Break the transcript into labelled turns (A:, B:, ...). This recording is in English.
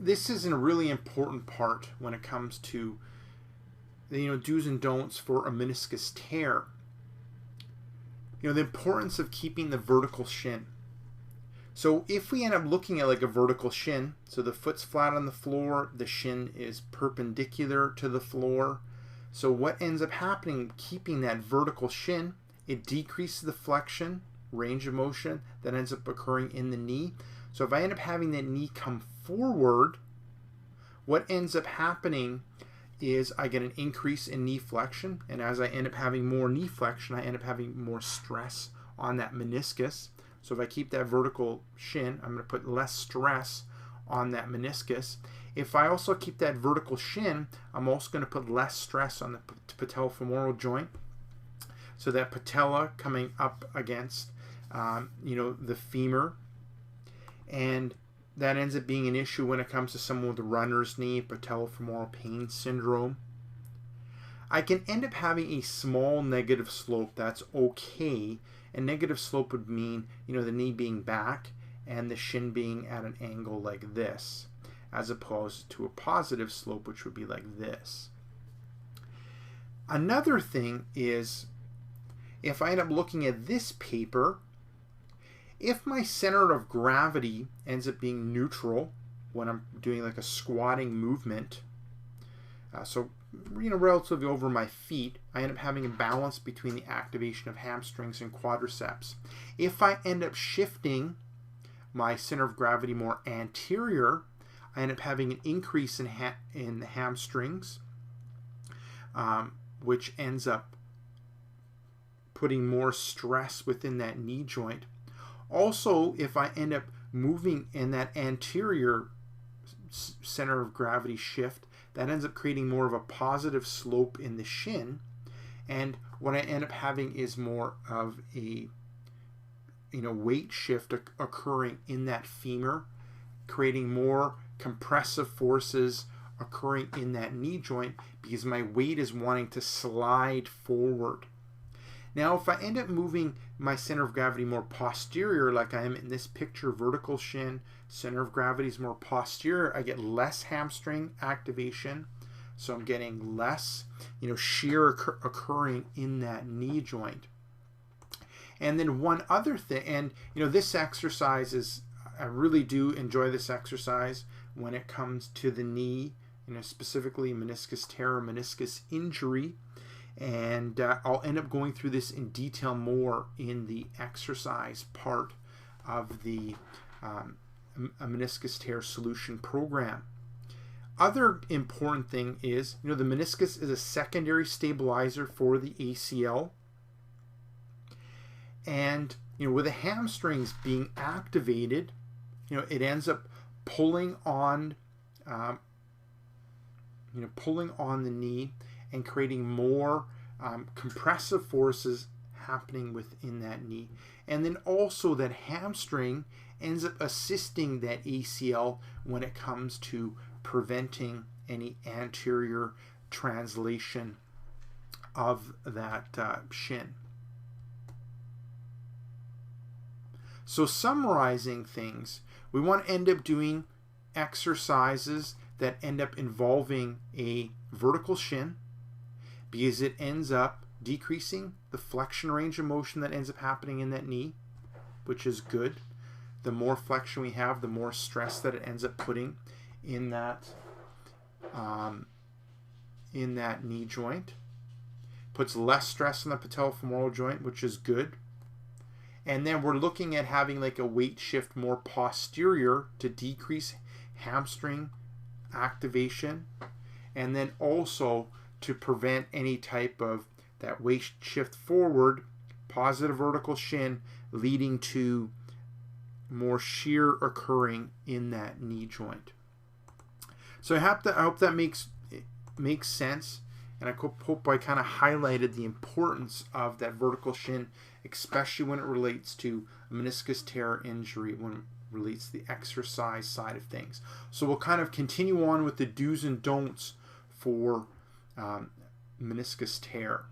A: this is a really important part when it comes to do's and don'ts for a meniscus tear. The importance of keeping the vertical shin. So if we end up looking at like a vertical shin, so the foot's flat on the floor, the shin is perpendicular to the floor. So what ends up happening, keeping that vertical shin, it decreases the flexion, range of motion that ends up occurring in the knee. So if I end up having that knee come forward, what ends up happening is I get an increase in knee flexion, and as I end up having more knee flexion, I end up having more stress on that meniscus. So if I keep that vertical shin, I'm going to put less stress on that meniscus. If I also keep that vertical shin, I'm also going to put less stress on the patellofemoral joint. So that patella coming up against the femur, and that ends up being an issue when it comes to someone with a runner's knee, patellofemoral pain syndrome. I can end up having a small negative slope. That's okay. And negative slope would mean, the knee being back and the shin being at an angle like this, as opposed to a positive slope, which would be like this. Another thing is, if I end up looking at this paper, if my center of gravity ends up being neutral when I'm doing like a squatting movement, so relatively over my feet, I end up having a balance between the activation of hamstrings and quadriceps. If I end up shifting my center of gravity more anterior, I end up having an increase in the hamstrings, which ends up putting more stress within that knee joint. Also, if I end up moving in that anterior center of gravity shift, that ends up creating more of a positive slope in the shin, and what I end up having is more of a weight shift occurring in that femur, creating more compressive forces occurring in that knee joint because my weight is wanting to slide forward. Now, if I end up moving my center of gravity more posterior, like I am in this picture, vertical shin, center of gravity is more posterior, I get less hamstring activation. So I'm getting less, shear occurring in that knee joint. And then one other thing, and this exercise is, I really do enjoy this exercise when it comes to the knee, specifically meniscus tear or meniscus injury. And I'll end up going through this in detail more in the exercise part of the a meniscus tear solution program. Other important thing is, the meniscus is a secondary stabilizer for the ACL. And, with the hamstrings being activated, it ends up pulling on, pulling on the knee and creating more compressive forces happening within that knee. And then also that hamstring ends up assisting that ACL when it comes to preventing any anterior translation of that shin. So summarizing things, we want to end up doing exercises that end up involving a vertical shin, because it ends up decreasing the flexion range of motion that ends up happening in that knee, which is good. The more flexion we have, the more stress that it ends up putting in that knee joint. Puts less stress on the patellofemoral joint, which is good. And then we're looking at having like a weight shift more posterior to decrease hamstring activation, and then also to prevent any type of that weight shift forward, positive vertical shin, leading to more shear occurring in that knee joint. So I hope that makes sense, and I hope I kind of highlighted the importance of that vertical shin, especially when it relates to a meniscus tear injury, when it relates to the exercise side of things. So we'll kind of continue on with the do's and don'ts for meniscus tear.